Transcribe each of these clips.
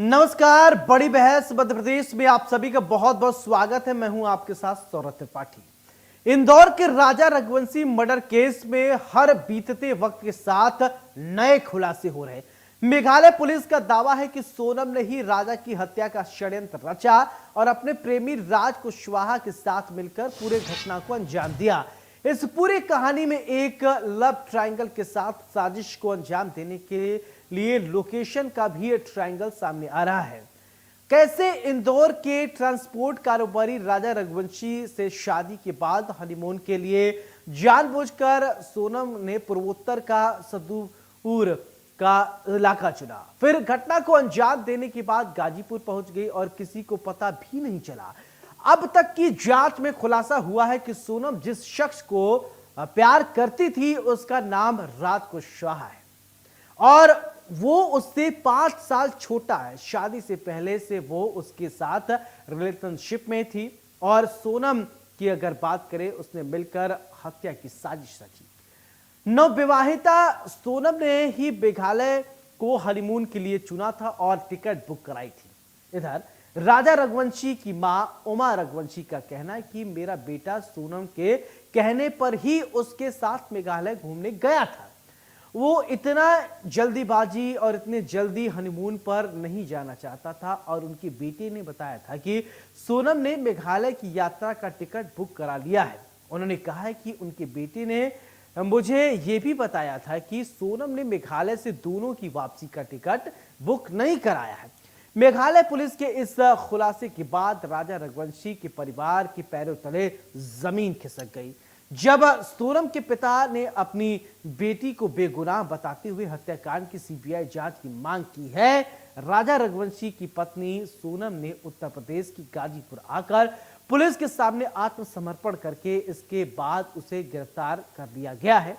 नमस्कार। बड़ी बहस मध्य प्रदेश में आप सभी का बहुत बहुत स्वागत है। मैं हूं आपके साथ सौरभ त्रिपाठी। इंदौर के राजा रघुवंशी मर्डर केस में हर बीतते वक्त के साथ नए खुलासे हो रहे। मेघालय पुलिस का दावा है कि सोनम ने ही राजा की हत्या का षड्यंत्र रचा और अपने प्रेमी राज कुशवाहा के साथ मिलकर पूरे घटना को अंजाम दिया। इस पूरी कहानी में एक लव ट्रायंगल के साथ साजिश को अंजाम देने के लिए लोकेशन का भी ट्रायंगल सामने आ रहा है। कैसे इंदौर के ट्रांसपोर्ट कारोबारी राजा रघुवंशी से शादी के बाद हनीमून के लिए जानबूझकर सोनम ने पूर्वोत्तर का सदूपुर का इलाका चुना, फिर घटना को अंजाम देने के बाद गाजीपुर पहुंच गई और किसी को पता भी नहीं चला। अब तक की जांच में खुलासा हुआ है कि सोनम जिस शख्स को प्यार करती थी उसका नाम राज कुशवाहा है और वो उससे 5 साल छोटा है। शादी से पहले से वो उसके साथ रिलेशनशिप में थी और सोनम की अगर बात करें, उसने मिलकर हत्या की साजिश रची। नवविवाहिता सोनम ने ही मेघालय को हनीमून के लिए चुना था और टिकट बुक कराई थी। इधर राजा रघुवंशी की मां उमा रघुवंशी का कहना है कि मेरा बेटा सोनम के कहने पर ही उसके साथ मेघालय घूमने गया था। वो इतना जल्दीबाजी और इतने जल्दी हनीमून पर नहीं जाना चाहता था और उनकी बेटी ने बताया था कि सोनम ने मेघालय की यात्रा का टिकट बुक करा लिया है। उन्होंने कहा है कि उनकी बेटी ने मुझे ये भी बताया था कि सोनम ने मेघालय से दोनों की वापसी का टिकट बुक नहीं कराया है। मेघालय पुलिस के इस खुलासे के बाद राजा रघुवंशी के परिवार के पैरों तले जमीन खिसक गई। जब सोनम के पिता ने अपनी बेटी को बेगुनाह बताते हुए हत्याकांड की सीबीआई जांच की मांग की है, राजा रघुवंशी की पत्नी सोनम ने उत्तर प्रदेश की गाजीपुर आकर पुलिस के सामने आत्मसमर्पण करके इसके बाद उसे गिरफ्तार कर लिया गया है।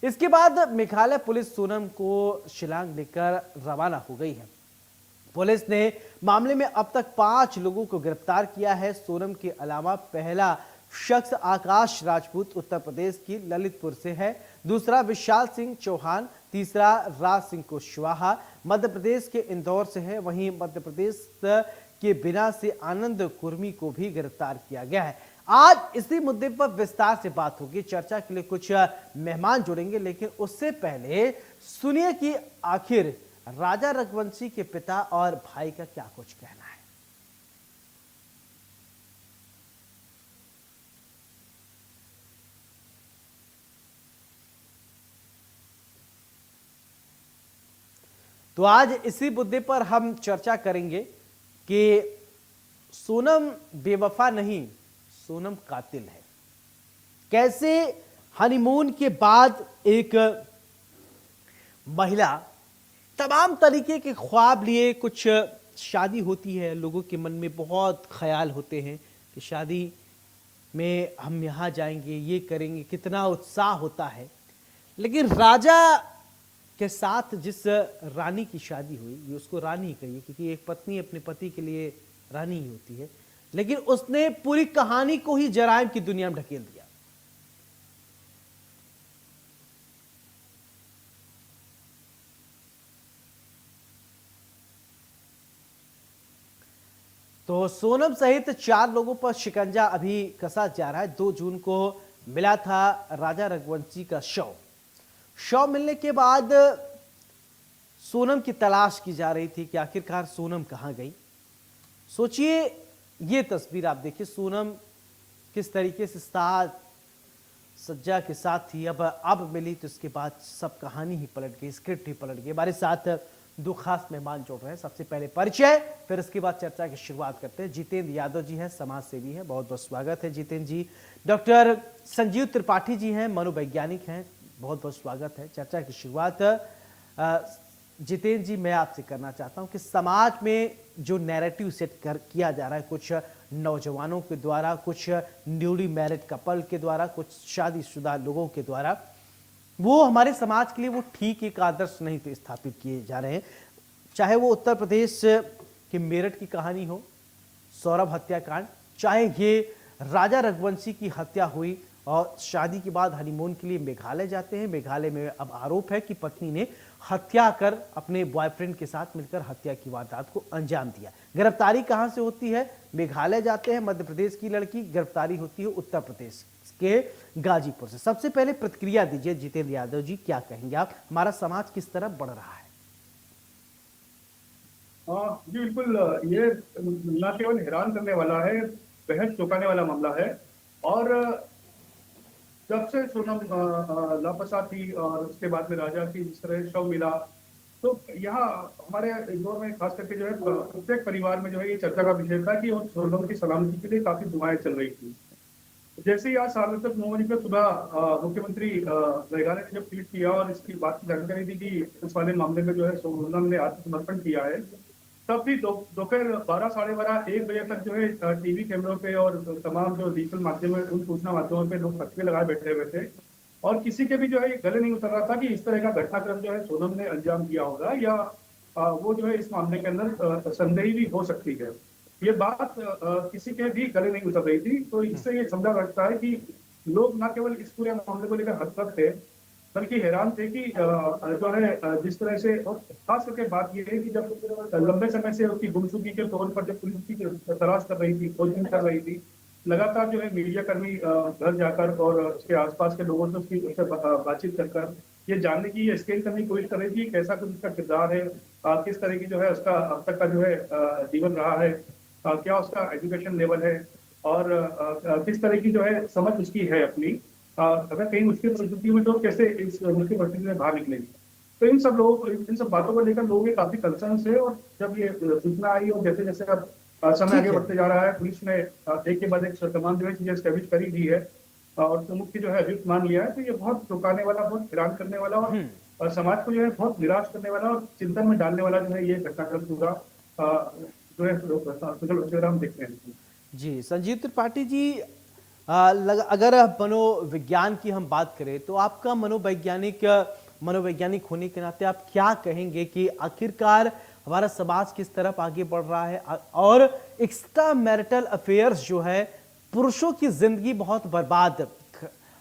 इसके बाद मेघालय पुलिस सोनम को शिलांग लेकर रवाना हो गई है। पुलिस ने मामले में अब तक 5 लोगों को गिरफ्तार किया है। सोनम के अलावा पहला शख्स आकाश राजपूत उत्तर प्रदेश की ललितपुर से है, दूसरा विशाल सिंह चौहान, तीसरा राज सिंह कुशवाहा मध्य प्रदेश के इंदौर से है। वहीं मध्य प्रदेश के बिना से आनंद कुर्मी को भी गिरफ्तार किया गया है। आज इसी मुद्दे पर विस्तार से बात होगी। चर्चा के लिए कुछ मेहमान जुड़ेंगे, लेकिन उससे पहले सुनिए कि आखिर राजा रघुवंशी के पिता और भाई का क्या कुछ कहना है। तो आज इसी मुद्दे पर हम चर्चा करेंगे कि सोनम बेवफा नहीं, सोनम कातिल है। कैसे हनीमून के बाद एक महिला तमाम तरीके के ख्वाब लिए कुछ शादी होती है, लोगों के मन में बहुत ख्याल होते हैं कि शादी में हम यहाँ जाएंगे, ये करेंगे, कितना उत्साह होता है। लेकिन राजा के साथ जिस रानी की शादी हुई, ये उसको रानी ही कहिए क्योंकि एक पत्नी अपने पति के लिए रानी ही होती है, लेकिन उसने पूरी कहानी को ही जराइम की दुनिया में ढकेल दिया। तो सोनम सहित 4 लोगों पर शिकंजा अभी कसा जा रहा है। 2 जून को मिला था राजा रघुवंशी का शव मिलने के बाद सोनम की तलाश की जा रही थी कि आखिरकार सोनम कहां गई। सोचिए, ये तस्वीर आप देखिए, सोनम किस तरीके से साज सज्जा के साथ थी। अब मिली तो इसके बाद सब कहानी ही पलट गई, स्क्रिप्ट ही पलट गई। हमारे साथ 2 खास मेहमान जुड़ रहे हैं। सबसे पहले परिचय, फिर इसके बाद चर्चा की शुरुआत करते हैं। जितेंद्र यादव जी हैं, समाज सेवी हैं, बहुत बहुत स्वागत है जितेंद्र जी। डॉक्टर संजीव त्रिपाठी जी हैं, मनोवैज्ञानिक हैं, बहुत बहुत स्वागत है। चर्चा की शुरुआत जितेंद्र जी मैं आपसे करना चाहता हूं कि समाज में जो नैरेटिव सेट किया जा रहा है कुछ नौजवानों के द्वारा, कुछ न्यूली मैरिड कपल के द्वारा, कुछ शादीशुदा लोगों के द्वारा, वो हमारे समाज के लिए वो ठीक एक आदर्श नहीं स्थापित किए जा रहे हैं। चाहे वो उत्तर प्रदेश के मेरठ की कहानी हो, सौरभ हत्याकांड, चाहे ये राजा रघुवंशी की हत्या हुई और शादी के बाद हनीमून के लिए मेघालय जाते हैं। मेघालय में अब आरोप है कि पत्नी ने हत्या कर अपने बॉयफ्रेंड के साथ मिलकर हत्या की वारदात को अंजाम दिया। गिरफ्तारी कहां से होती है? मेघालय जाते हैं मध्य प्रदेश की लड़की, गिरफ्तारी होती है उत्तर प्रदेश के गाजीपुर से। सबसे पहले प्रतिक्रिया दीजिए जितेंद्र यादव जी, क्या कहेंगे आप? हमारा समाज किस तरफ बढ़ रहा है? जी बिल्कुल। ये न केवल हैरान करने वाला है, बेहद चौंकाने वाला मामला है। और जब से सोनम लापता थी और उसके बाद में राजा की जिस तरह शव मिला, तो यहाँ हमारे इंदौर में खास करके जो है प्रत्येक परिवार में जो है ये चर्चा का विषय था कि सोनम की सलामती के लिए काफी दुआएं चल रही थी। जैसे ही आज 9 बजे सुबह मुख्यमंत्री मेघालय ने जब ट्वीट किया और इसकी बात की जानकारी दी कि इस वाले मामले में जो है सोनम ने आत्मसमर्पण किया है, तब भी दोपहर 12, साढ़े 12, 1 बजे तक जो है टीवी कैमरों पे और तमाम जो डिजिटल माध्यम है उन सूचना माध्यमों पे लोग फतवे लगाए बैठे हुए थे। और किसी के भी जो है गले नहीं उतर रहा था कि इस तरह का घटनाक्रम जो है सोनम ने अंजाम दिया होगा या वो जो है इस मामले के अंदर संदेही भी हो सकती है। ये बात किसी के भी गले नहीं उतर रही थी। तो इससे ये समझा लगता है कि लोग न केवल इस पूरे मामले को लेकर हतप्रभ थे, बल्कि हैरान थे कि जो है जिस तरह से, और खास करके बात यह है कि जब लंबे समय से उसकी गुमशुदगी के तौर पर जब पुलिस की तलाश कर रही थी, खोजबीन कर रही थी, लगातार जो है मीडिया कर्मी घर जाकर और उसके आसपास के लोगों से उससे बातचीत कर ये जानने की, ये स्केल करने की कोशिश कर रही थी कैसा कुछ उसका किरदार है, किस तरह की जो है उसका अब तक का जो है जीवन रहा है, क्या उसका एजुकेशन लेवल है और किस तरह की जो है समझ उसकी है अपनी, अगर कहीं मुश्किल परिस्थिति में तो कैसे इस मुश्किल परिस्थिति में बाहर निकलेगी। तो इन सब बातों को लेकर लोगों के काफी कंसर्न है। और जब ये सूचना आई और जैसे जैसे अब समय आगे बढ़ते जा रहा है, पुलिस ने एक के बाद एक तमाम जो है चीजें एस्टेब्लिश करी दी है और मुख्य जो है अभियुक्त मान लिया है, तो ये बहुत चौंकाने वाला, बहुत हैरान करने वाला और समाज को जो है बहुत निराश करने वाला और चिंतन में डालने वाला जो है ये घटनाक्रम पूरा जो है सोशल हम देखते हैं। जी संजीव त्रिपाठी जी, अगर मनोविज्ञान की हम बात करें तो आपका मनोवैज्ञानिक होने के नाते आप क्या कहेंगे कि आखिरकार हमारा समाज किस तरफ आगे बढ़ रहा है और एक्स्ट्रा मैरिटल अफेयर्स जो है पुरुषों की जिंदगी बहुत बर्बाद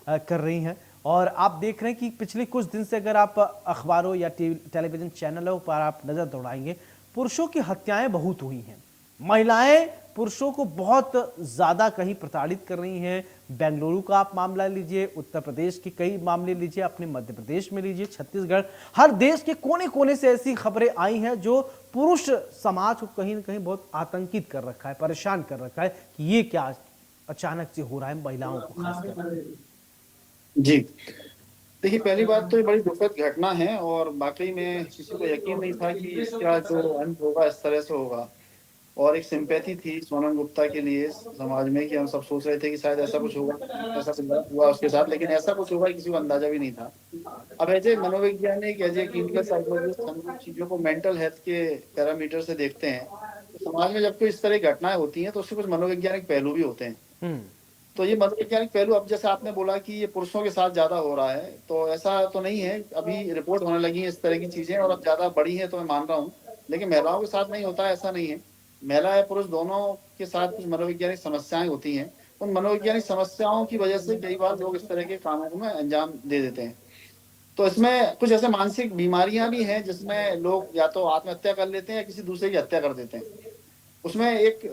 कर रही हैं। और आप देख रहे हैं कि पिछले कुछ दिन से अगर आप अखबारों या टेलीविजन चैनलों पर आप नजर दौड़ाएंगे, पुरुषों की हत्याएं बहुत हुई हैं। महिलाएं पुरुषों को बहुत ज्यादा कहीं प्रताड़ित कर रही हैं। बेंगलुरु का आप मामला लीजिए, उत्तर प्रदेश के कई मामले लीजिए, अपने मध्य प्रदेश में लीजिए, छत्तीसगढ़, हर देश के कोने कोने से ऐसी खबरें आई हैं जो पुरुष समाज को कहीं ना कहीं बहुत आतंकित कर रखा है, परेशान कर रखा है कि ये क्या अचानक से हो रहा है महिलाओं को खासकर। जी देखिए, पहली बात तो ये बड़ी दुखद घटना है और वाकई में किसी को यकीन नहीं था कि इसका जो अंत होगा इस तरह से होगा। और एक सिंपैथी थी सोनम गुप्ता के लिए समाज में कि हम सब सोच रहे थे कि शायद ऐसा कुछ होगा, ऐसा कुछ हुआ उसके साथ, लेकिन ऐसा कुछ होगा किसी को अंदाजा भी नहीं था। अब एज ए मनोवैज्ञानिक, एज ए क्लिनिकल साइकोलॉजिस्ट, हम चीजों को मेंटल हेल्थ के पैरामीटर से देखते हैं। तो समाज में जब कोई इस तरह की घटनाएं होती हैं तो उसके कुछ मनोवैज्ञानिक पहलू भी होते हैं। तो ये मनोवैज्ञानिक पहलू, अब जैसे आपने बोला कि ये पुरुषों के साथ ज्यादा हो रहा है, तो ऐसा तो नहीं है। अभी रिपोर्ट होने लगी है इस तरह की चीजें और अब ज्यादा बड़ी है तो मैं मान रहा हूँ, लेकिन महिलाओं के साथ नहीं होता, ऐसा नहीं है। महिला या पुरुष दोनों के साथ कुछ मनोवैज्ञानिक समस्याएं होती हैं। उन मनोवैज्ञानिक समस्याओं की वजह से कई बार लोग इस तरह के कामों में अंजाम दे देते हैं। तो इसमें कुछ ऐसे मानसिक बीमारियां भी हैं जिसमें लोग या तो आत्महत्या कर लेते हैं या किसी दूसरे की हत्या कर देते हैं। उसमें एक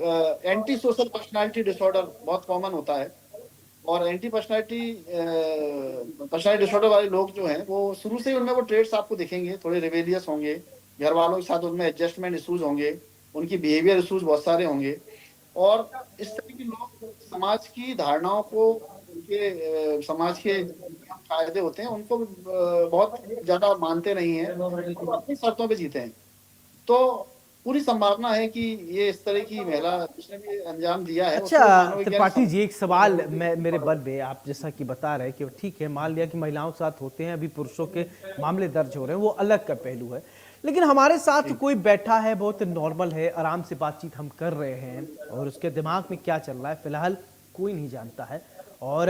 एंटी सोशल पर्सनालिटी डिसऑर्डर बहुत कॉमन होता है। और एंटी पर्सनालिटी डिसऑर्डर वाले लोग जो हैं वो शुरू से ही उनमें वो ट्रेड्स आपको दिखेंगे, थोड़े रिवेलियस होंगे, घर वालों के साथ उनमें एडजस्टमेंट इश्यूज होंगे, उनकी बिहेवियर इश्यूज बहुत सारे होंगे। और इस तरह के लोग समाज की धारणाओं को, उनके समाज के कायदे होते हैं उनको बहुत ज्यादा मानते नहीं है, अपनी शर्तों पे जीते हैं। तो पूरी संभावना है कि ये इस तरह की महिला जिसने भी अंजाम दिया है। अच्छा त्रिपाठी जी, एक सवाल मेरे मन में, आप जैसा कि बता रहे हैं कि ठीक है, मान लिया कि महिलाओं के साथ होते हैं, अभी पुरुषों के मामले दर्ज हो रहे हैं, वो अलग का पहलू है, लेकिन हमारे साथ कोई बैठा है, बहुत नॉर्मल है, आराम से बातचीत हम कर रहे हैं और उसके दिमाग में क्या चल रहा है फिलहाल कोई नहीं जानता है। और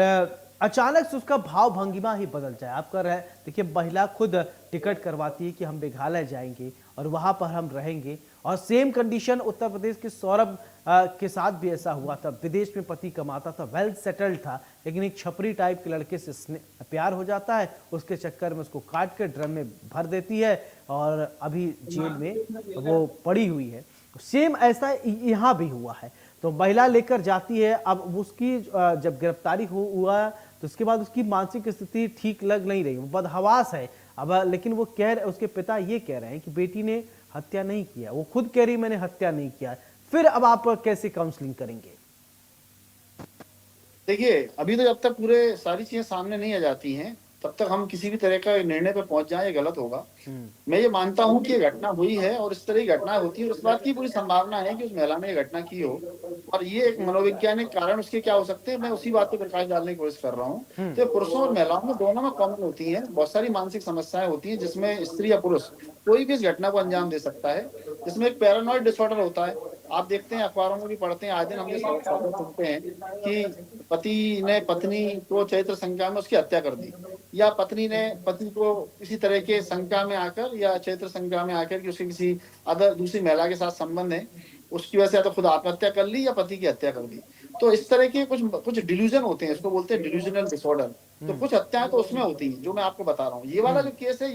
अचानक से उसका भाव भंगिमा ही बदल जाए। आप कर रहे हैं, देखिए महिला खुद टिकट करवाती है कि हम मेघालय जाएंगे और वहां पर हम रहेंगे, और सेम कंडीशन उत्तर प्रदेश के सौरभ के साथ भी ऐसा हुआ था। विदेश में पति कमाता था, वेल सेटल्ड था, लेकिन एक छपरी टाइप के लड़के से प्यार हो जाता है, उसके चक्कर में उसको काट कर ड्रम में भर देती है और अभी जेल में वो पड़ी हुई है। सेम ऐसा यहाँ भी हुआ है। तो महिला लेकर जाती है, अब उसकी जब गिरफ्तारी हुआ तो उसके बाद उसकी मानसिक स्थिति ठीक लग नहीं रही, वो बदहवास है अब। लेकिन वो उसके पिता ये कह रहे हैं कि बेटी ने हत्या नहीं किया, वो खुद कह रही मैंने हत्या नहीं किया। फिर अब आप कैसे काउंसलिंग करेंगे? देखिए, अभी तो जब तक पूरे सारी चीजें सामने नहीं आ जाती हैं तब तक हम किसी भी तरह का निर्णय पर पहुंच जाए, ये गलत होगा। मैं ये मानता हूं कि ये घटना हुई है और इस तरह की घटना होती है और इस बात की पूरी संभावना है कि उस महिला ने ये घटना की हो, और ये एक मनोवैज्ञानिक कारण उसके क्या हो सकते हैं, मैं उसी बात पर प्रकाश डालने की कोशिश कर रहा हूँ। तो पुरुषों और महिलाओं में दोनों में कॉमन होती है, बहुत सारी मानसिक समस्याएं होती हैं जिसमें स्त्री या पुरुष कोई भी इस घटना को अंजाम दे सकता है, जिसमें एक पैरानॉइड डिसऑर्डर होता है। आप देखते हैं, अखबारों में भी पढ़ते हैं, आज दिन हम ये खबर सुनते हैं कि पति ने पत्नी को चैत्र संख्या में उसकी हत्या कर दी, या पत्नी ने पति को किसी तरह के शंका में आकर या चैत्र संख्या में आकर कि उसके किसी अदर दूसरी महिला के साथ संबंध है, उसकी वजह से या तो खुद आत्महत्या कर ली या पति की हत्या कर दी। तो इस तरह के कुछ डिल्यूजन होते हैं, इसको बोलते हैं डिल्यूजनल डिसऑर्डर। तो कुछ हत्याएं तो उसमें होती हैं जो मैं आपको बता रहा हूँ। ये वाला जो केस है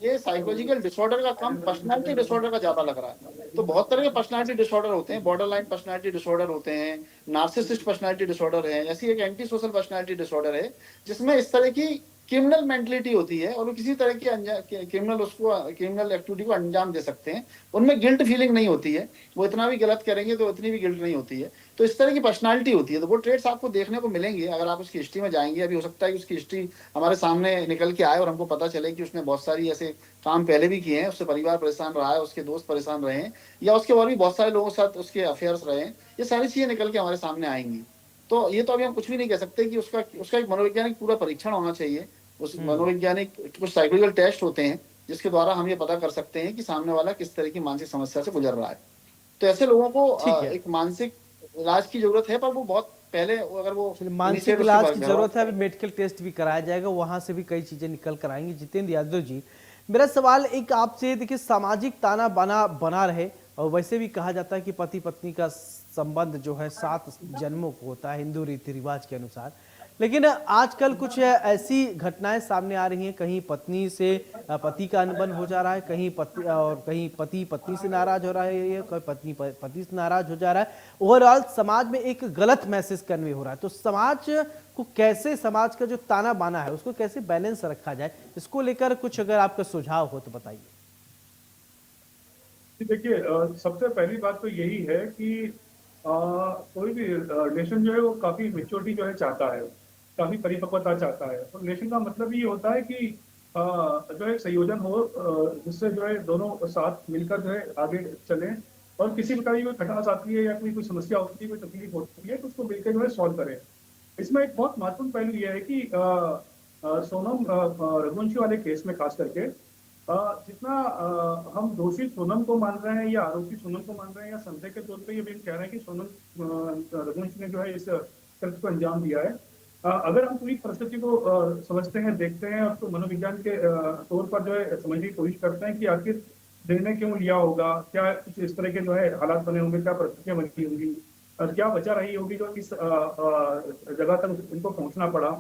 ये साइकोलॉजिकल डिसऑर्डर का कम पर्सनालिटी डिसऑर्डर का ज्यादा लग रहा है। तो बहुत तरह के पर्सनालिटी डिसऑर्डर होते हैं, बॉर्डर लाइन पर्सनालिटी डिसऑर्डर होते हैं, नार्सिसिस्ट पर्सनालिटी डिसऑर्डर है, ऐसी एक एंटी सोशल पर्सनालिटी डिसऑर्डर है जिसमें इस तरह की क्रिमिनल मेंटलिटी होती है और वो किसी तरह की क्रिमिनल एक्टिविटी को अंजाम दे सकते हैं। उनमें गिल्ट फीलिंग नहीं होती है, वो इतना भी गलत करेंगे तो इतनी भी गिल्ट नहीं होती है। तो इस तरह की पर्सनालिटी होती है। तो वो ट्रेड्स आपको देखने को मिलेंगे अगर आप उसकी हिस्ट्री में जाएंगे। अभी हो सकता है कि उसकी हिस्ट्री हमारे सामने निकल के आए और हमको पता चले कि उसने बहुत सारी ऐसे काम पहले भी किए हैं, उससे परिवार परेशान रहा है, उसके दोस्त परेशान रहे हैं, या उसके और भी बहुत सारे लोगों के साथ उसके अफेयर्स रहे हैं। ये सारी चीजें निकल के हमारे सामने आएंगी। तो ये तो अभी हम कुछ भी नहीं कह सकते कि उसका एक मनोवैज्ञानिक पूरा परीक्षण होना चाहिए। उस मनोवैज्ञानिक कुछ साइकोलॉजिकल टेस्ट होते हैं जिसके द्वारा हम ये पता कर सकते हैं कि सामने वाला किस तरह की मानसिक समस्या से गुजर रहा है। तो ऐसे लोगों को एक मानसिक इलाज की जरूरत है, पर वो बहुत पहले अगर वो मानसिक इलाज की जरूरत है। अभी मेडिकल टेस्ट भी कराया जाएगा, वहां से भी कई चीजें निकल कर आएंगी। जितेंद्र यादव जी, मेरा सवाल एक आपसे, देखिए सामाजिक ताना बाना बना रहे, और वैसे भी कहा जाता है कि पति पत्नी का संबंध जो है 7 जन्मों को होता है हिंदू रीति रिवाज के अनुसार, लेकिन आजकल कुछ ऐसी घटनाएं सामने आ रही हैं, कहीं पत्नी से पति का अनबन हो जा रहा है, कहीं पति पत्नी से नाराज हो रहा है, कोई पत्नी पति से नाराज हो जा रहा है। ओवरऑल समाज में एक गलत मैसेज कन्वे हो रहा है। तो समाज को कैसे, समाज का जो ताना बाना है उसको कैसे बैलेंस रखा जाए, इसको लेकर कुछ अगर आपका सुझाव हो तो बताइए। देखिए, सबसे पहली बात तो यही है कि कोई भी रिलेशन जो है वो काफी मेच्योरिटी जो है चाहता है, काफी परिपक्वता चाहता है। तो रिलेशन का मतलब ये होता है कि जो है संयोजन हो, जिससे जो है दोनों साथ मिलकर जो है आगे चलें, और किसी प्रकार की कोई खटास आती है या कोई समस्या होती है, कोई तकलीफ होती है, तो उसको मिलकर जो है सॉल्व करें। इसमें एक बहुत महत्वपूर्ण पहलू यह है कि सोनम रघुवंशी वाले केस में खास करके जितना हम दोषी सोनम को मान रहे हैं या आरोपी सोनम को मान रहे हैं, या संदेह के तौर पे ये भी कह रहे हैं कि सोनम रघुवंशी ने जो है इस कृत्य को अंजाम दिया है। अगर हम पूरी परिस्थिति को समझते हैं, देखते हैं, उसको मनोविज्ञान के तौर पर जो है समझने की कोशिश करते हैं कि आखिर निर्णय क्यों लिया होगा, क्या कुछ इस तरह के जो है हालात बने होंगे, क्या परिस्थितियां बनी होंगी, क्या वजह रही होगी जो इस जगह तक इनको पहुंचना पड़ा।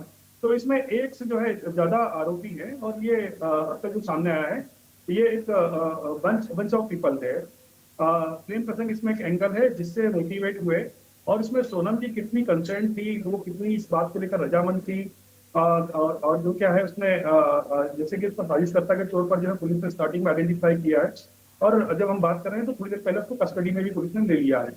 तो इसमें एक से जो है ज्यादा आरोपी है, और ये अब तक जो सामने आया है ये एक बंच ऑफ पीपल है। प्रेम प्रसंग इसमें एक एंगल है जिससे मोटिवेट हुए, और इसमें सोनम की कितनी कंसर्न थी, वो कितनी इस बात को लेकर रजामंद थी, और जो क्या है उसने जैसे कि उसको साजिशकर्ता के तौर पर जो है पुलिस ने स्टार्टिंग में आइडेंटिफाई किया है, और जब हम बात कर रहे हैं तो थोड़ी देर पहले उसको कस्टडी में भी पुलिस ने ले लिया है।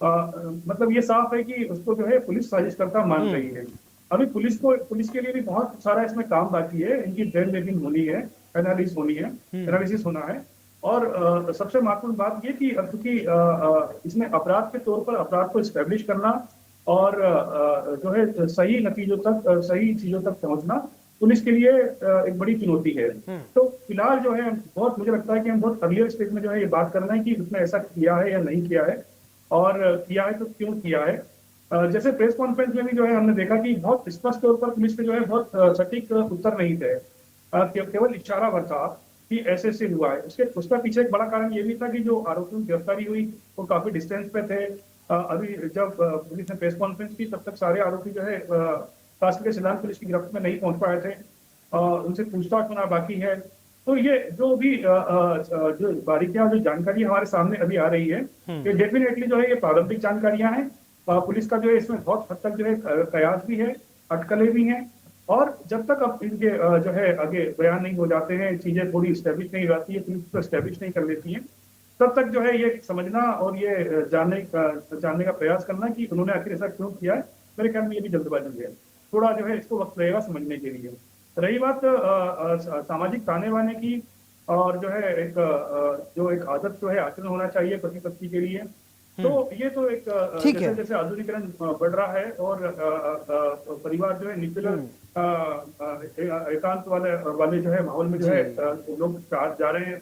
मतलब ये साफ है कि उसको जो है पुलिस साजिशकर्ता मान रही है। अभी पुलिस के लिए भी बहुत सारा इसमें काम बाकी है, इनकी ब्रेन मेकिंग होनी है, एनालिसिस होना है। और सबसे महत्वपूर्ण बात ये कि क्योंकि इसमें अपराध के तौर पर अपराध को स्टैब्लिश करना और जो है सही नतीजों तक, सही चीजों तक पहुंचना पुलिस के लिए एक बड़ी चुनौती है। तो फिलहाल जो है बहुत, मुझे लगता है कि हम बहुत अर्लियर स्टेज में जो है ये बात करना है कि उसने ऐसा किया है या नहीं किया है, और किया है तो क्यों किया है। जैसे प्रेस कॉन्फ्रेंस में भी जो है हमने देखा कि बहुत स्पष्ट तौर पर पुलिस के जो है बहुत सटीक उत्तर नहीं थे, केवल इशारा भर था। कि ऐसे ऐसे हुआ है। उसके उसका पीछे एक बड़ा कारण ये भी था कि जो आरोपियों की गिरफ्तारी हुई वो काफी डिस्टेंस पे थे। अभी जब पुलिस ने प्रेस कॉन्फ्रेंस की तब तक सारे आरोपी जो है खास करके सिलान पुलिस की गिरफ्त में नहीं पहुंच पाए थे। उनसे पूछताछ होना बाकी है। तो ये जो भी जो बारीकियां जो जानकारी हमारे सामने अभी आ रही है, ये डेफिनेटली जो है ये प्रारंभिक जानकारियां हैं। पुलिस का जो है इसमें बहुत हद तक जो है कयास भी है, अटकलें भी हैं। और जब तक अब इनके जो है आगे बयान नहीं हो जाते हैं, चीजें थोड़ी स्टेब्लिश नहीं हो जाती है, पुलिस को स्टेब्लिश नहीं कर लेती है, तब तक जो है ये समझना और ये जानने का प्रयास करना कि उन्होंने आखिर ऐसा क्यों किया है, मेरे ख्याल में ये भी जल्दबाजी है। थोड़ा जो है इसको वक्त लगेगा समझने के लिए। रही बात सामाजिक ताने बाने की, और जो है एक जो एक आदत जो है आचरण होना चाहिए पति पत्नी के लिए, तो ये तो एक ठीक जैसे है। जैसे आधुनिकीकरण बढ़ रहा है और परिवार जो है न्यूक्लियर एकांत वाले वाले जो है माहौल में जो है लोग जा रहे हैं,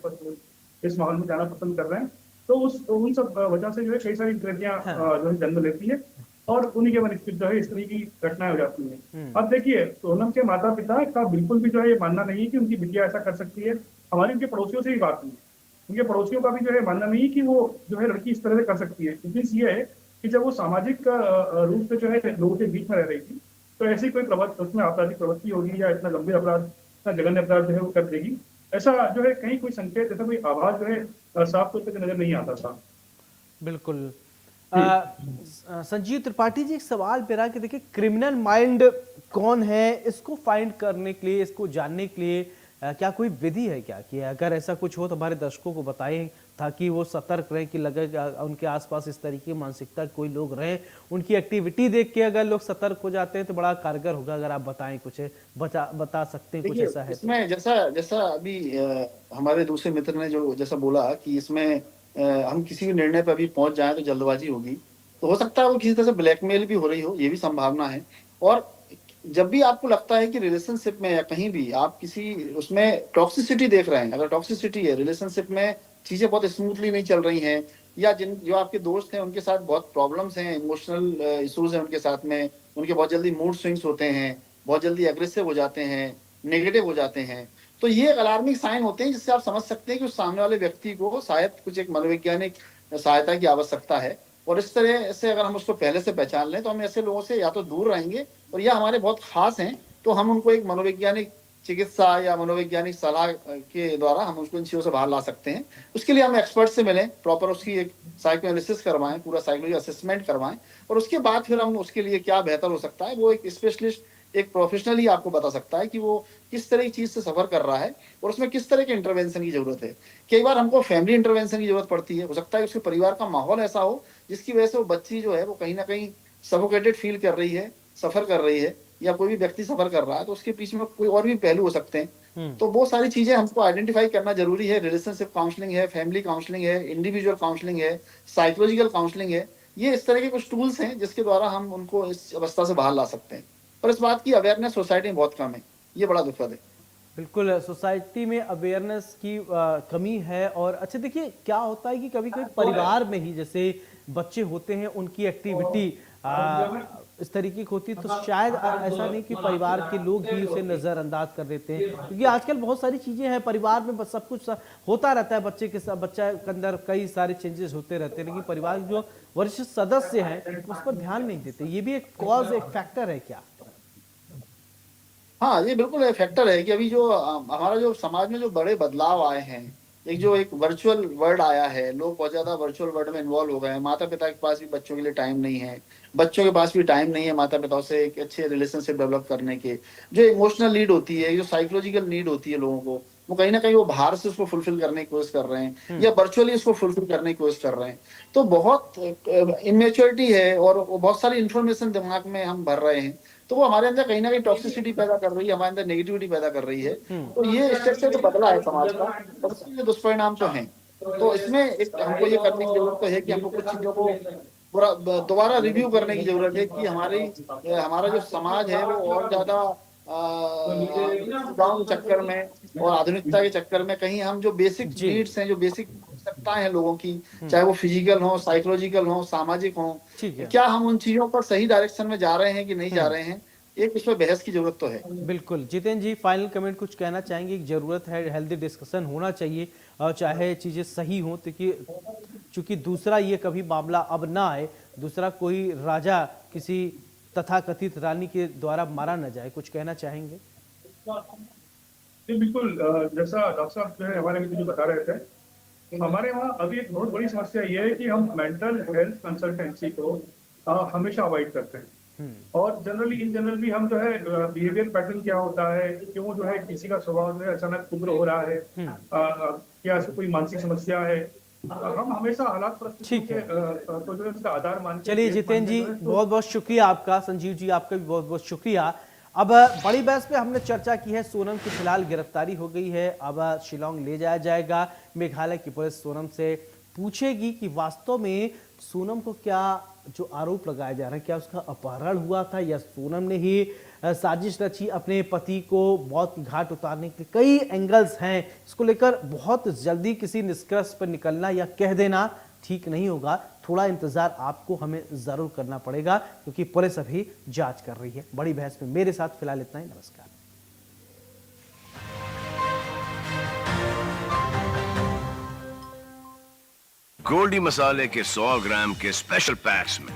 इस माहौल में जाना पसंद कर रहे हैं, तो उन सब वजह से जो है कई सारी गलतियां हाँ। जो है जन्म लेती है और उन्हीं के वनिष्ठ जो है इस तरह की घटनाएं हो जाती हैं। अब देखिए, सोनम के माता पिता का बिल्कुल भी जो है ये मानना नहीं है कि उनकी बिटिया ऐसा कर सकती है। हमारी उनके पड़ोसियों से भी बात हुई, उनके पड़ोसियों का भी जो है मानना नहीं है कि वो जो है लड़की इस तरह से कर सकती है। क्योंकि ये है कि जब वो सामाजिक रूप से जो है लोगों के बीच में रह रही थी, तो ऐसी कोई प्रवृत्ति उसमें आपराधिक प्रवृत्ति होगी या इतना गंभीर अपराध, इतना जघन्य अपराध जो है वो कर देगी, ऐसा जो है कहीं कोई संकेत, ऐसा कोई आभास जो है साफ तौर पर नजर नहीं आता था। बिल्कुल। संजीव त्रिपाठी जी, एक सवाल मेरा कि देखिए, क्रिमिनल माइंड कौन है, इसको फाइंड करने के लिए, इसको जानने के लिए क्या कोई विधि है क्या, कि अगर ऐसा कुछ हो तो हमारे दर्शकों को बताएं ताकि वो सतर्क रहें कि लगे उनके आसपास इस तरीके की मानसिकता के कोई लोग रहें, उनकी एक्टिविटी देख के अगर लोग सतर्क हो जाते हैं तो बड़ा कारगर होगा। अगर आप बताएं कुछ, बता सकते हैं कुछ देखिए, ऐसा है तो। इसमें जैसा जैसा अभी हमारे दूसरे मित्र ने जो जैसा बोला कि इसमें हम किसी भी निर्णय पर अभी पहुंच जाए तो जल्दबाजी होगी, तो हो सकता है वो किसी तरह से ब्लैकमेल भी हो रही हो, ये भी संभावना है। और जब भी आपको लगता है कि रिलेशनशिप में या कहीं भी आप किसी उसमें टॉक्सिसिटी देख रहे हैं, अगर टॉक्सिसिटी है रिलेशनशिप में, चीजें बहुत स्मूथली नहीं चल रही हैं, या जिन जो आपके दोस्त हैं उनके साथ बहुत प्रॉब्लम्स हैं, इमोशनल इश्यूज हैं उनके साथ में, उनके बहुत जल्दी मूड स्विंग्स होते हैं, बहुत जल्दी एग्रेसिव हो जाते हैं, नेगेटिव हो जाते हैं, तो ये एक अलार्मिंग साइन होते हैं जिससे आप समझ सकते हैं कि उस सामने वाले व्यक्ति को शायद कुछ एक मनोवैज्ञानिक सहायता की आवश्यकता है। और इस तरह से अगर हम उसको पहले से पहचान लें तो हम ऐसे लोगों से या तो दूर रहेंगे, और या हमारे बहुत खास हैं तो हम उनको एक मनोवैज्ञानिक चिकित्सा या मनोवैज्ञानिक सलाह के द्वारा हम उसको इन चीजों से बाहर ला सकते हैं। उसके लिए हम एक्सपर्ट से मिलें, प्रॉपर उसकी एक साइको एनालिसिस करवाएं, पूरा साइकोलॉजी असेसमेंट करवाएं, और उसके बाद फिर हम उसके लिए क्या बेहतर हो सकता है वो एक स्पेशलिस्ट, एक प्रोफेशनल ही आपको बता सकता है कि वो किस तरह की चीज से सफर कर रहा है और उसमें किस तरह के इंटरवेंशन की जरूरत है। कई बार हमको फैमिली इंटरवेंशन की जरूरत पड़ती है, हो सकता है उसके परिवार का माहौल ऐसा हो जिसकी वजह से वो बच्ची जो है वो कहीं ना कहीं सफोकेटेड फील कर रही है, सफर कर रही है, या कोई भी व्यक्ति सफर कर रहा है, तो उसके पीछे में कोई और भी पहलू हो सकते हैं। तो वो सारी चीजें हमको आइडेंटिफाई करना जरूरी है। रिलेशनशिप काउंसलिंग है, फैमिली काउंसलिंग है, इंडिविजुअल काउंसलिंग है, साइकोलॉजिकल काउंसलिंग है, ये इस तरह के कुछ टूल्स हैं जिसके द्वारा हम उनको इस अवस्था से बाहर ला सकते हैं। पर इस बात की अवेयरनेस सोसाइटी में बहुत कम है, ये बड़ा दुखद है। बिल्कुल, सोसाइटी में अवेयरनेस की कमी है। और अच्छा देखिए, क्या होता है कि कभी कभी परिवार में ही जैसे बच्चे होते हैं, उनकी एक्टिविटी इस तरीके की होती है, तो शायद ऐसा नहीं कि परिवार के लोग ही उसे नजरअंदाज कर देते हैं, क्योंकि आजकल बहुत सारी चीजें हैं परिवार में, बस सब कुछ होता रहता है, बच्चे के साथ बच्चा के अंदर कई सारे चेंजेस होते रहते हैं, लेकिन परिवार के जो वरिष्ठ सदस्य हैं उस पर ध्यान नहीं देते। ये भी एक कॉज, एक फैक्टर है क्या? हाँ, ये बिल्कुल एक फैक्टर है कि अभी जो हमारा जो समाज में जो बड़े बदलाव आए हैं, एक वर्चुअल वर्ल्ड आया है, लोग बहुत ज्यादा वर्चुअल वर्ल्ड में इन्वॉल्व हो गए हैं, माता पिता के पास भी बच्चों के लिए टाइम नहीं है, बच्चों के पास भी टाइम नहीं है माता पिताओं से एक अच्छे रिलेशनशिप डेवलप करने के। जो इमोशनल नीड होती है, जो साइकोलॉजिकल नीड होती है लोगों को, वो कहीं ना कहीं वो बाहर से उसको फुलफिल करने की कोशिश कर रहे हैं या वर्चुअली उसको फुलफिल करने की कोशिश कर रहे हैं। तो बहुत इमेच्योरिटी है और वो बहुत सारी इंफॉर्मेशन दिमाग में हम भर रहे हैं, तो वो हमारे अंदर कहीं ना कहीं टॉक्सिसिटी पैदा कर रही है, हमारे अंदर नेगेटिविटी पैदा कर रही है। तो ये स्ट्रक्चर तो बदला है समाज का, और उसके दुष्परिणाम तो हैं। तो इसमें एक हमको ये करने की जरूरत तो है कि हमको कुछ चीजों को पूरा दोबारा रिव्यू करने की जरूरत है कि हमारा जो समाज है वो और ज्यादा गांव के चक्कर में और आधुनिकता के चक्कर में कहीं हम जो बेसिक नीड्स हैं, जो बेसिक आवश्यकताएं हैं लोगों की, चाहे वो फिजिकल हो, साइकोलॉजिकल हो, सामाजिक हो, ठीक है। क्या हम उन चीजों पर सही डायरेक्शन में जा रहे हैं कि नहीं जा रहे हैं, एक इस पर बहस की जरूरत तो है। बिल्कुल। जितेंद्र जी, फाइनल कमेंट कुछ कहना चाहेंगे? जरूरत है, हेल्दी डिस्कशन होना चाहिए और चाहे चीजें सही हों, क्योंकि चूंकि दूसरा ये कभी मामला अब ना आए, दूसरा कोई राजा किसी तथाकथित रानी के द्वारा मारा न जाए। कुछ कहना चाहेंगे? जी बिल्कुल, जैसा डॉक्टर साहब जो है हमारे मित्र जी बता रहे थे, हमारे वहाँ अभी एक बहुत बड़ी समस्या ये है कि हम मेंटल हेल्थ कंसल्टेंसी को हमेशा अवॉइड करते हैं। और जनरली इन जनरल भी हम जो है बिहेवियर पैटर्न क्या होता है, क्यों जो है किसी का स्वभाव जो है अचानक उग्र हो रहा है, क्या ऐसी कोई मानसिक समस्या है, हम हमेशा हालात परिस्थितियों ठीक है। को जो है उसका आधार मान के चलिए केस जितेंद्र मानते जी, जो है, तो बहुत बहुत शुक्रिया आपका। संजीव जी, आपका भी बहुत बहुत शुक्रिया। अब बड़ी बहस पे हमने चर्चा की है। सोनम की फिलहाल गिरफ्तारी हो गई है, अब शिलोंग ले जाया जाएगा। मेघालय की पुलिस सोनम से पूछेगी कि वास्तव में सोनम को क्या जो आरोप लगाया जा रहा है, क्या उसका अपहरण हुआ था या सोनम ने ही साजिश रची अपने पति को मौत की घाट उतारने के लिए। कई एंगल्स हैं, इसको लेकर बहुत जल्दी किसी निष्कर्ष पर निकलना या कह देना ठीक नहीं होगा। थोड़ा इंतजार आपको हमें जरूर करना पड़ेगा, क्योंकि पुलिस अभी जांच कर रही है। बड़ी बहस में मेरे साथ फिलहाल इतना ही। नमस्कार। गोल्डी मसाले के 100 ग्राम के स्पेशल पैक्स में